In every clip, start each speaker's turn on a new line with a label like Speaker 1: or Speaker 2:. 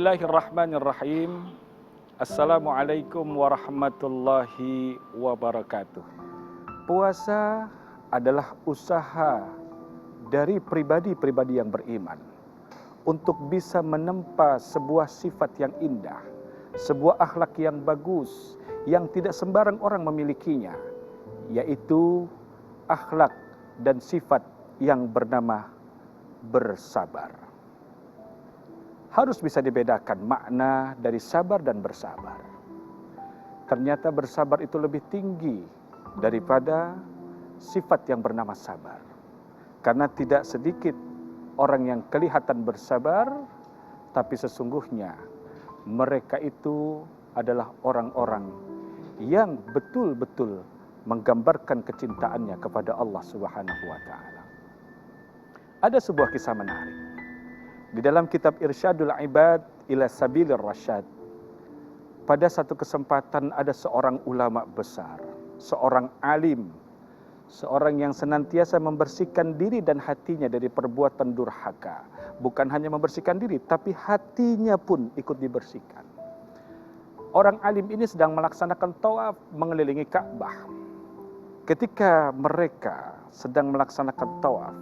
Speaker 1: Bismillahirrahmanirrahim. Assalamualaikum warahmatullahi wabarakatuh. Puasa adalah usaha dari pribadi-pribadi yang beriman untuk bisa menempa sebuah sifat yang indah, sebuah akhlak yang bagus, yang tidak sembarang orang memilikinya, yaitu akhlak dan sifat yang bernama bersabar. Harus bisa dibedakan makna dari sabar dan bersabar. Ternyata bersabar itu lebih tinggi daripada sifat yang bernama sabar. Karena tidak sedikit orang yang kelihatan bersabar, tapi sesungguhnya mereka itu adalah orang-orang yang betul-betul menggambarkan kecintaannya kepada Allah Subhanahu wa taala. Ada sebuah kisah menarik. Di dalam kitab Irsyadul Ibad ila Sabilir Rasyad, pada satu kesempatan ada seorang ulama besar, seorang alim, seorang yang senantiasa membersihkan diri dan hatinya dari perbuatan durhaka. Bukan hanya membersihkan diri, tapi hatinya pun ikut dibersihkan. Orang alim ini sedang melaksanakan tawaf mengelilingi Ka'bah. Ketika mereka sedang melaksanakan tawaf,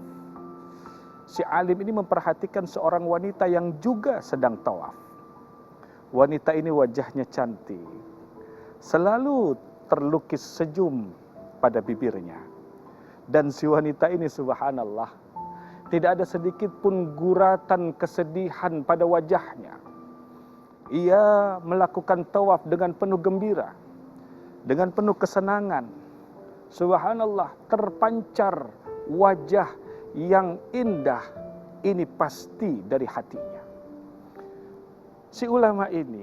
Speaker 1: si alim ini memperhatikan seorang wanita yang juga sedang tawaf. Wanita ini wajahnya cantik, selalu terlukis senyum pada bibirnya. Dan si wanita ini subhanallah, tidak ada sedikit pun guratan kesedihan pada wajahnya. Ia melakukan tawaf dengan penuh gembira, dengan penuh kesenangan. Subhanallah, terpancar wajah yang indah ini pasti dari hatinya. Si ulama ini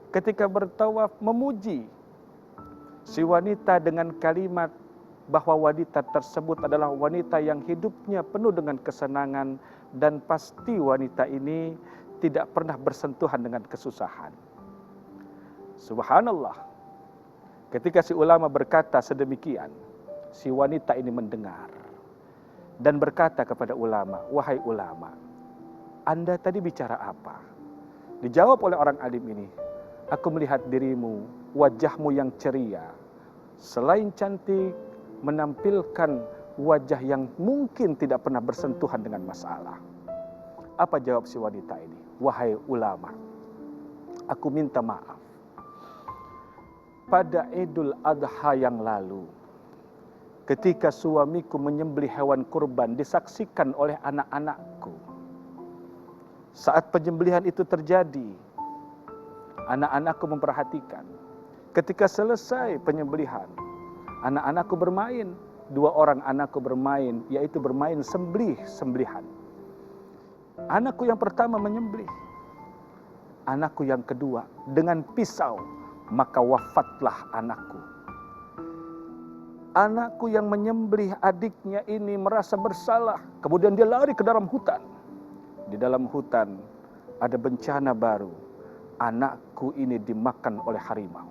Speaker 1: ketika bertawaf memuji si wanita dengan kalimat bahwa wanita tersebut adalah wanita yang hidupnya penuh dengan kesenangan dan pasti wanita ini tidak pernah bersentuhan dengan kesusahan. Subhanallah, ketika si ulama berkata sedemikian, si wanita ini mendengar dan berkata kepada ulama, "Wahai ulama, Anda tadi bicara apa?" Dijawab oleh orang alim ini, "Aku melihat dirimu, wajahmu yang ceria, selain cantik, menampilkan wajah yang mungkin tidak pernah bersentuhan dengan masalah." Apa jawab si wanita ini? "Wahai ulama, aku minta maaf. Pada Idul Adha yang lalu, ketika suamiku menyembelih hewan kurban disaksikan oleh anak-anakku. Saat penyembelihan itu terjadi, anak-anakku memperhatikan. Ketika selesai penyembelihan, anak-anakku bermain. 2 orang anakku bermain, yaitu bermain sembelihan. Anakku yang pertama menyembelih. Anakku yang kedua dengan pisau, maka wafatlah anakku. Anakku yang menyembelih adiknya ini merasa bersalah. Kemudian dia lari ke dalam hutan. Di dalam hutan ada bencana baru. Anakku ini dimakan oleh harimau.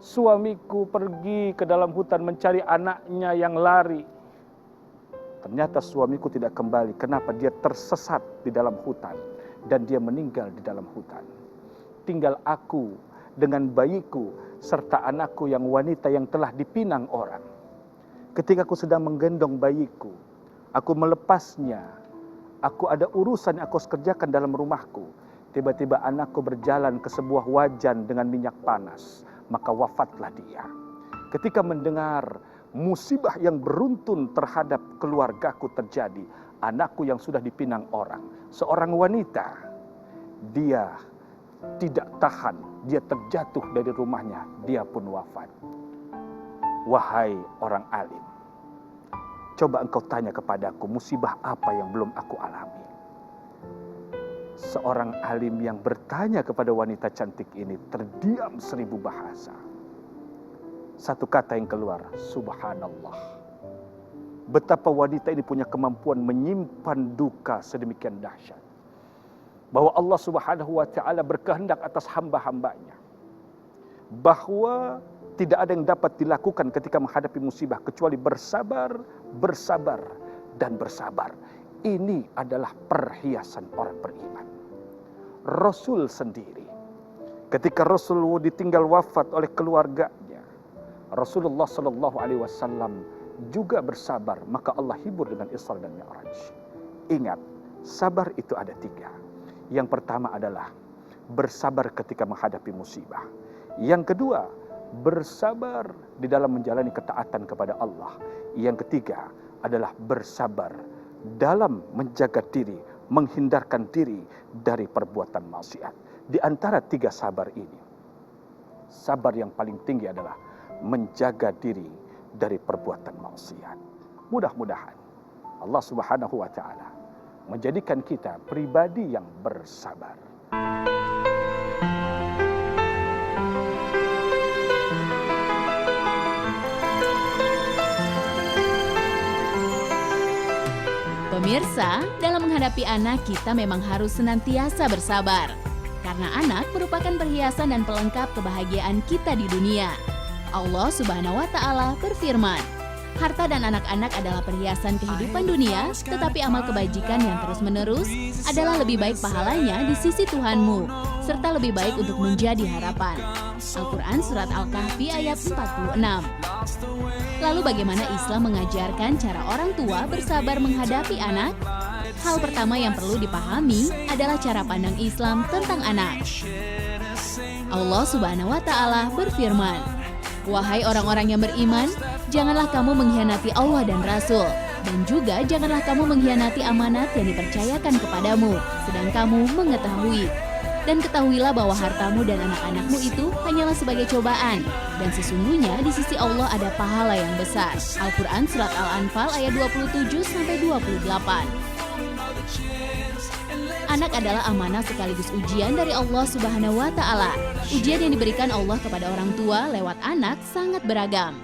Speaker 1: Suamiku pergi ke dalam hutan mencari anaknya yang lari. Ternyata suamiku tidak kembali. Kenapa? Dia tersesat di dalam hutan. Dan dia meninggal di dalam hutan. Tinggal aku dengan bayiku serta anakku yang wanita yang telah dipinang orang. Ketika aku sedang menggendong bayiku, aku melepasnya. Aku ada urusan yang aku harus kerjakan dalam rumahku. Tiba-tiba anakku berjalan ke sebuah wajan dengan minyak panas. Maka wafatlah dia. Ketika mendengar musibah yang beruntun terhadap keluargaku terjadi, anakku yang sudah dipinang orang, seorang wanita, dia tidak tahan, dia terjatuh dari rumahnya, dia pun wafat. Wahai orang alim, coba engkau tanya kepadaku, musibah apa yang belum aku alami? Seorang alim yang bertanya kepada wanita cantik ini terdiam 1000 bahasa. Satu kata yang keluar, subhanallah. Betapa wanita ini punya kemampuan menyimpan duka sedemikian dahsyat. Bahwa Allah Subhanahu wa taala berkehendak atas hamba-hambanya. Bahwa tidak ada yang dapat dilakukan ketika menghadapi musibah kecuali bersabar, bersabar, dan bersabar. Ini adalah perhiasan orang beriman. Rasul sendiri. Ketika Rasul ditinggal wafat oleh keluarganya, Rasulullah Sallallahu Alaihi Wasallam juga bersabar, maka Allah hibur dengan Isra dan Mi'raj. Ingat, sabar itu ada 3. Yang pertama adalah bersabar ketika menghadapi musibah. Yang kedua, bersabar di dalam menjalani ketaatan kepada Allah. Yang ketiga adalah bersabar dalam menjaga diri, menghindarkan diri dari perbuatan maksiat. Di antara 3 sabar ini, sabar yang paling tinggi adalah menjaga diri dari perbuatan maksiat. Mudah-mudahan Allah Subhanahu wa taala menjadikan kita pribadi yang bersabar.
Speaker 2: Pemirsa, dalam menghadapi anak kita memang harus senantiasa bersabar. Karena anak merupakan perhiasan dan pelengkap kebahagiaan kita di dunia. Allah Subhanahu wa taala berfirman, harta dan anak-anak adalah perhiasan kehidupan dunia, tetapi amal kebajikan yang terus-menerus adalah lebih baik pahalanya di sisi Tuhanmu, serta lebih baik untuk menjadi harapan. Al-Quran Surat Al-Kahfi ayat 46. Lalu bagaimana Islam mengajarkan cara orang tua bersabar menghadapi anak? Hal pertama yang perlu dipahami adalah cara pandang Islam tentang anak. Allah Subhanahu wa taala berfirman, wahai orang-orang yang beriman, janganlah kamu mengkhianati Allah dan Rasul, dan juga janganlah kamu mengkhianati amanat yang dipercayakan kepadamu, sedang kamu mengetahui. Dan ketahuilah bahwa hartamu dan anak-anakmu itu hanyalah sebagai cobaan, dan sesungguhnya di sisi Allah ada pahala yang besar. Al-Quran Surat Al-Anfal ayat 27-28. Anak adalah amanah sekaligus ujian dari Allah Subhanahu wa taala. Ujian yang diberikan Allah kepada orang tua lewat anak sangat beragam.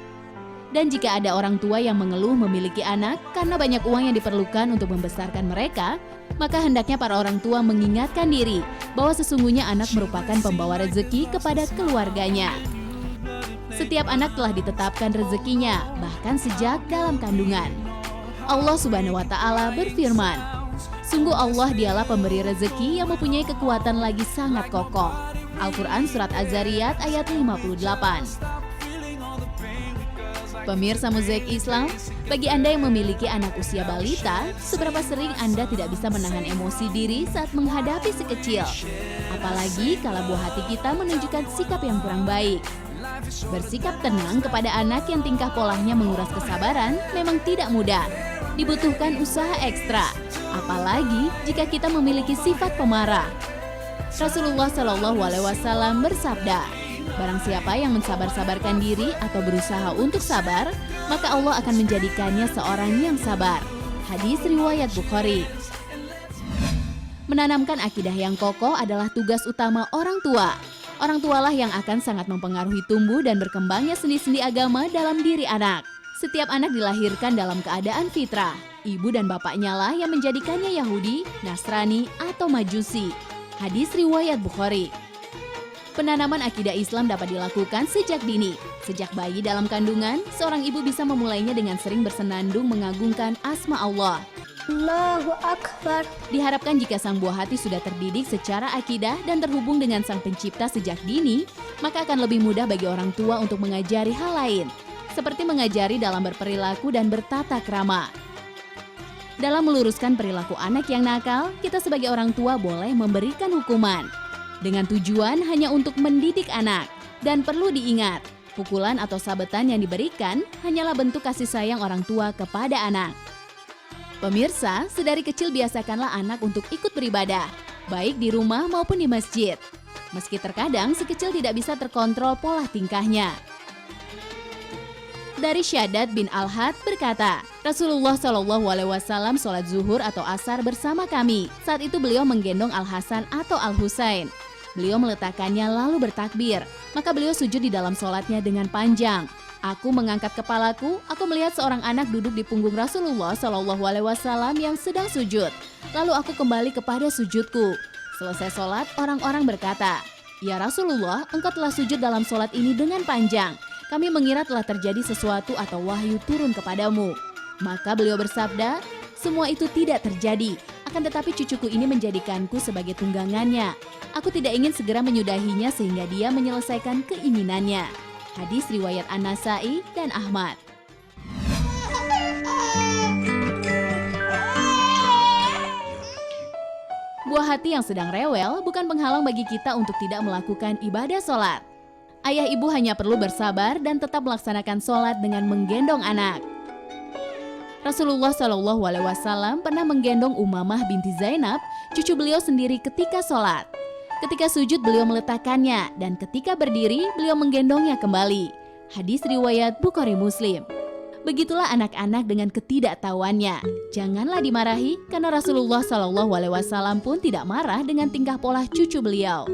Speaker 2: Dan jika ada orang tua yang mengeluh memiliki anak karena banyak uang yang diperlukan untuk membesarkan mereka, maka hendaknya para orang tua mengingatkan diri bahwa sesungguhnya anak merupakan pembawa rezeki kepada keluarganya. Setiap anak telah ditetapkan rezekinya, bahkan sejak dalam kandungan. Allah Subhanahu wa taala berfirman, sungguh Allah dialah pemberi rezeki yang mempunyai kekuatan lagi sangat kokoh. Al-Quran Surat Az-Zariyat ayat 58. Pemirsa Mozaik Islam, bagi Anda yang memiliki anak usia balita, seberapa sering Anda tidak bisa menahan emosi diri saat menghadapi si kecil? Apalagi kalau buah hati kita menunjukkan sikap yang kurang baik. Bersikap tenang kepada anak yang tingkah polanya menguras kesabaran memang tidak mudah. Dibutuhkan usaha ekstra, apalagi jika kita memiliki sifat pemarah. Rasulullah Shallallahu Alaihi Wasallam bersabda, barang siapa yang mensabar-sabarkan diri atau berusaha untuk sabar, maka Allah akan menjadikannya seorang yang sabar. Hadis riwayat Bukhari. Menanamkan akidah yang kokoh adalah tugas utama orang tua. Orang tualah yang akan sangat mempengaruhi tumbuh dan berkembangnya sendi-sendi agama dalam diri anak. Setiap anak dilahirkan dalam keadaan fitrah. Ibu dan bapaknya lah yang menjadikannya Yahudi, Nasrani, atau Majusi. Hadis riwayat Bukhari. Penanaman akidah Islam dapat dilakukan sejak dini. Sejak bayi dalam kandungan, seorang ibu bisa memulainya dengan sering bersenandung mengagungkan asma Allah.
Speaker 3: Allahu Akbar.
Speaker 2: Diharapkan jika sang buah hati sudah terdidik secara akidah dan terhubung dengan sang pencipta sejak dini, maka akan lebih mudah bagi orang tua untuk mengajari hal lain, seperti mengajari dalam berperilaku dan bertata krama. Dalam meluruskan perilaku anak yang nakal, kita sebagai orang tua boleh memberikan hukuman. Dengan tujuan hanya untuk mendidik anak. Dan perlu diingat, pukulan atau sabetan yang diberikan hanyalah bentuk kasih sayang orang tua kepada anak. Pemirsa, sedari kecil biasakanlah anak untuk ikut beribadah, baik di rumah maupun di masjid. Meski terkadang si kecil tidak bisa terkontrol pola tingkahnya. Dari Syaddad bin Al-Had berkata, Rasulullah SAW sholat zuhur atau asar bersama kami. Saat itu beliau menggendong Al-Hasan atau Al-Husain. Beliau meletakkannya lalu bertakbir, maka beliau sujud di dalam sholatnya dengan panjang. Aku mengangkat kepalaku, aku melihat seorang anak duduk di punggung Rasulullah SAW yang sedang sujud. Lalu aku kembali kepada sujudku. Selesai sholat, orang-orang berkata, Ya Rasulullah, engkau telah sujud dalam sholat ini dengan panjang. Kami mengira telah terjadi sesuatu atau wahyu turun kepadamu. Maka beliau bersabda, semua itu tidak terjadi. Akan tetapi cucuku ini menjadikanku sebagai tunggangannya. Aku tidak ingin segera menyudahinya sehingga dia menyelesaikan keinginannya. Hadis riwayat An-Nasa'i dan Ahmad. Buah hati yang sedang rewel bukan penghalang bagi kita untuk tidak melakukan ibadah sholat. Ayah ibu hanya perlu bersabar dan tetap melaksanakan sholat dengan menggendong anak. Rasulullah Shallallahu Alaihi Wasallam pernah menggendong Umamah binti Zainab, cucu beliau sendiri ketika sholat. Ketika sujud beliau meletakkannya dan ketika berdiri beliau menggendongnya kembali. Hadis riwayat Bukhari Muslim. Begitulah anak-anak dengan ketidaktahuannya. Janganlah dimarahi karena Rasulullah Shallallahu Alaihi Wasallam pun tidak marah dengan tingkah pola cucu beliau.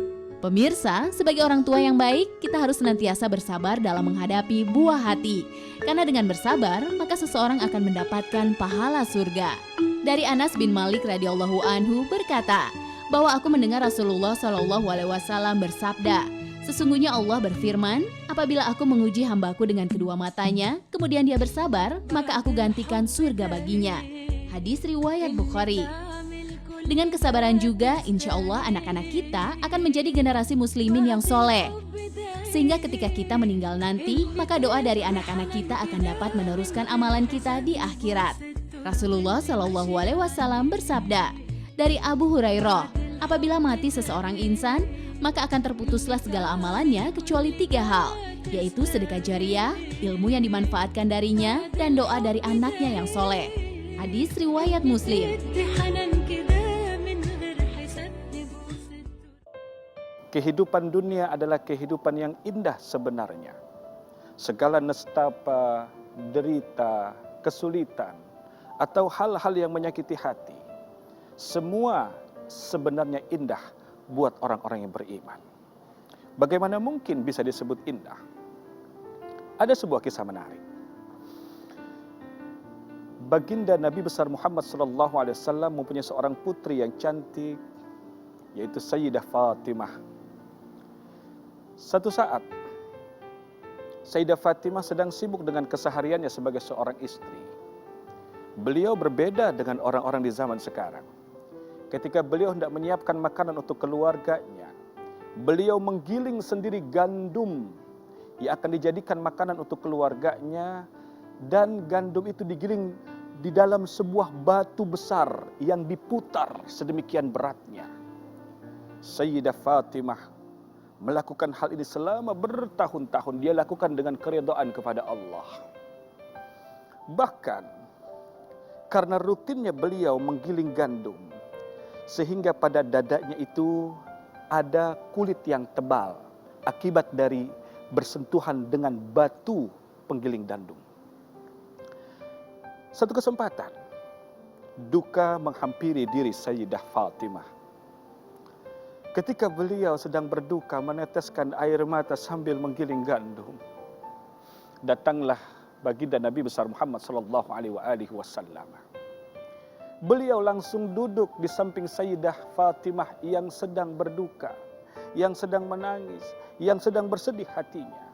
Speaker 2: Pemirsa, sebagai orang tua yang baik, kita harus senantiasa bersabar dalam menghadapi buah hati. Karena dengan bersabar, maka seseorang akan mendapatkan pahala surga. Dari Anas bin Malik radhiyallahu anhu berkata, bahwa aku mendengar Rasulullah Shallallahu Alaihi Wasallam bersabda, sesungguhnya Allah berfirman, apabila aku menguji hambaku dengan kedua matanya, kemudian dia bersabar, maka aku gantikan surga baginya. Hadis riwayat Bukhari. Dengan kesabaran juga, insya Allah anak-anak kita akan menjadi generasi muslimin yang soleh. Sehingga ketika kita meninggal nanti, maka doa dari anak-anak kita akan dapat meneruskan amalan kita di akhirat. Rasulullah Shallallahu Alaihi Wasallam bersabda, dari Abu Hurairah, apabila mati seseorang insan, maka akan terputuslah segala amalannya kecuali 3 hal, yaitu sedekah jariah, ilmu yang dimanfaatkan darinya, dan doa dari anaknya yang soleh. Hadis riwayat Muslim.
Speaker 1: Kehidupan dunia adalah kehidupan yang indah sebenarnya. Segala nestapa, derita, kesulitan, atau hal-hal yang menyakiti hati, semua sebenarnya indah buat orang-orang yang beriman. Bagaimana mungkin bisa disebut indah? Ada sebuah kisah menarik. Baginda Nabi besar Muhammad SAW mempunyai seorang putri yang cantik, yaitu Sayyidah Fatimah. Satu saat, Sayyidah Fatimah sedang sibuk dengan kesehariannya sebagai seorang istri. Beliau berbeda dengan orang-orang di zaman sekarang. Ketika beliau hendak menyiapkan makanan untuk keluarganya, beliau menggiling sendiri gandum yang akan dijadikan makanan untuk keluarganya, dan gandum itu digiling di dalam sebuah batu besar yang diputar sedemikian beratnya. Sayyidah Fatimah melakukan hal ini selama bertahun-tahun. Dia lakukan dengan keridhaan kepada Allah. Bahkan karena rutinnya beliau menggiling gandum, sehingga pada dadanya itu ada kulit yang tebal akibat dari bersentuhan dengan batu penggiling gandum. Satu kesempatan, duka menghampiri diri Sayyidah Fatimah. Ketika beliau sedang berduka meneteskan air mata sambil menggiling gandum, datanglah baginda Nabi besar Muhammad SAW. Beliau langsung duduk di samping Sayyidah Fatimah yang sedang berduka, yang sedang menangis, yang sedang bersedih hatinya.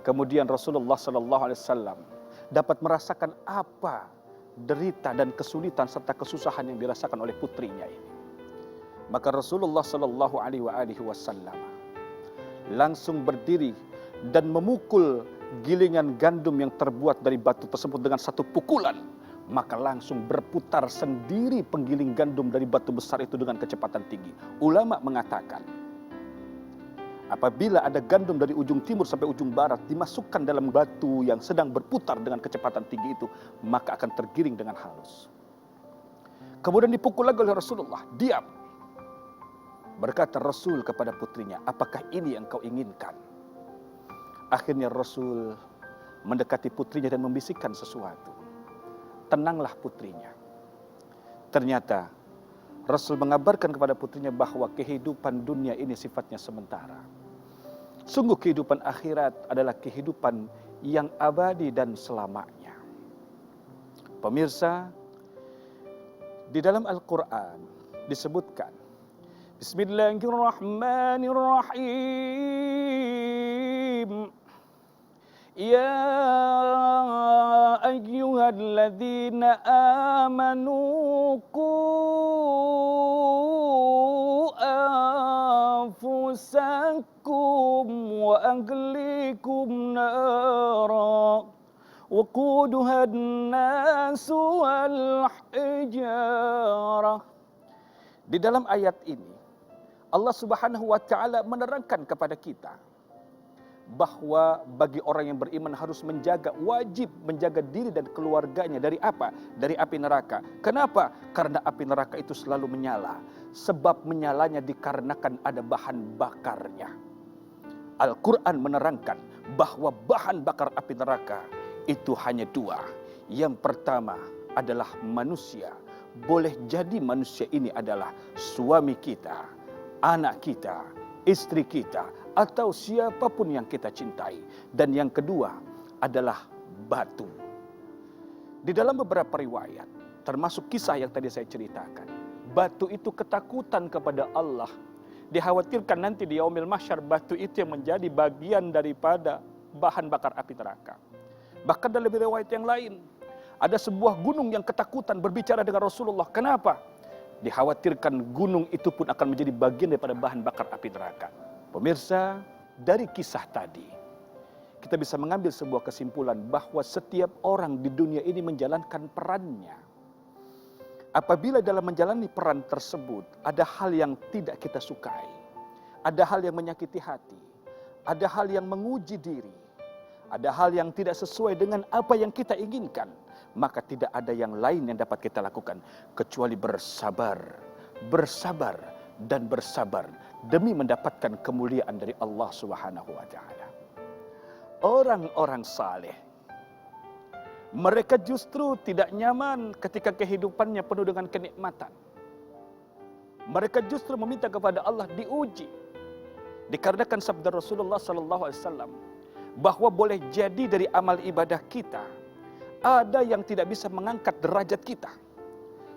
Speaker 1: Kemudian Rasulullah SAW dapat merasakan apa derita dan kesulitan serta kesusahan yang dirasakan oleh putrinya ini. Maka Rasulullah SAW langsung berdiri dan memukul gilingan gandum yang terbuat dari batu tersebut dengan satu pukulan. Maka langsung berputar sendiri penggiling gandum dari batu besar itu dengan kecepatan tinggi. Ulama mengatakan, apabila ada gandum dari ujung timur sampai ujung barat dimasukkan dalam batu yang sedang berputar dengan kecepatan tinggi itu, maka akan tergiring dengan halus. Kemudian dipukul lagi oleh Rasulullah, diam. Berkata Rasul kepada putrinya, apakah ini yang kau inginkan? Akhirnya Rasul mendekati putrinya dan membisikkan sesuatu. Tenanglah putrinya. Ternyata Rasul mengabarkan kepada putrinya bahwa kehidupan dunia ini sifatnya sementara. Sungguh kehidupan akhirat adalah kehidupan yang abadi dan selamanya. Pemirsa, di dalam Al-Quran disebutkan, Bismillahirrahmanirrahim. Ya ayyuhalladzina amanu qu anfusakum wa ahlikum nara waquduha an-nasu wal hijarah. Di dalam ayat ini Allah Subhanahu wa taala menerangkan kepada kita bahwa bagi orang yang beriman harus wajib menjaga diri dan keluarganya dari apa? Dari api neraka. Kenapa? Karena api neraka itu selalu menyala. Sebab menyalanya dikarenakan ada bahan bakarnya. Al-Quran menerangkan bahwa bahan bakar api neraka itu hanya dua. Yang pertama adalah manusia. Boleh jadi manusia ini adalah suami kita, anak kita, istri kita, atau siapapun yang kita cintai. Dan yang kedua adalah batu. Di dalam beberapa riwayat, termasuk kisah yang tadi saya ceritakan, batu itu ketakutan kepada Allah. Dikhawatirkan nanti di yaumil mahsyar batu itu yang menjadi bagian daripada bahan bakar api neraka. Bahkan dalam riwayat yang lain, ada sebuah gunung yang ketakutan berbicara dengan Rasulullah. Kenapa? Dikhawatirkan gunung itu pun akan menjadi bagian daripada bahan bakar api neraka. Pemirsa, dari kisah tadi, kita bisa mengambil sebuah kesimpulan bahwa setiap orang di dunia ini menjalankan perannya. Apabila dalam menjalani peran tersebut, ada hal yang tidak kita sukai, ada hal yang menyakiti hati, ada hal yang menguji diri, ada hal yang tidak sesuai dengan apa yang kita inginkan, maka tidak ada yang lain yang dapat kita lakukan kecuali bersabar, bersabar, dan bersabar demi mendapatkan kemuliaan dari Allah Subhanahu wa taala. Orang-orang saleh, mereka justru tidak nyaman ketika kehidupannya penuh dengan kenikmatan. Mereka justru meminta kepada Allah diuji. Dikarenakan sabda Rasulullah sallallahu alaihi wasallam bahwa boleh jadi dari amal ibadah kita ada yang tidak bisa mengangkat derajat kita.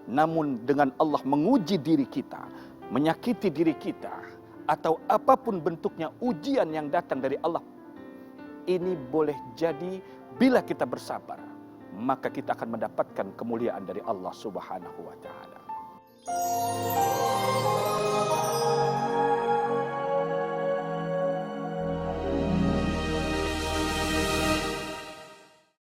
Speaker 1: Namun dengan Allah menguji diri kita, menyakiti diri kita, atau apapun bentuknya ujian yang datang dari Allah, ini boleh jadi bila kita bersabar, maka kita akan mendapatkan kemuliaan dari Allah Subhanahu wa taala.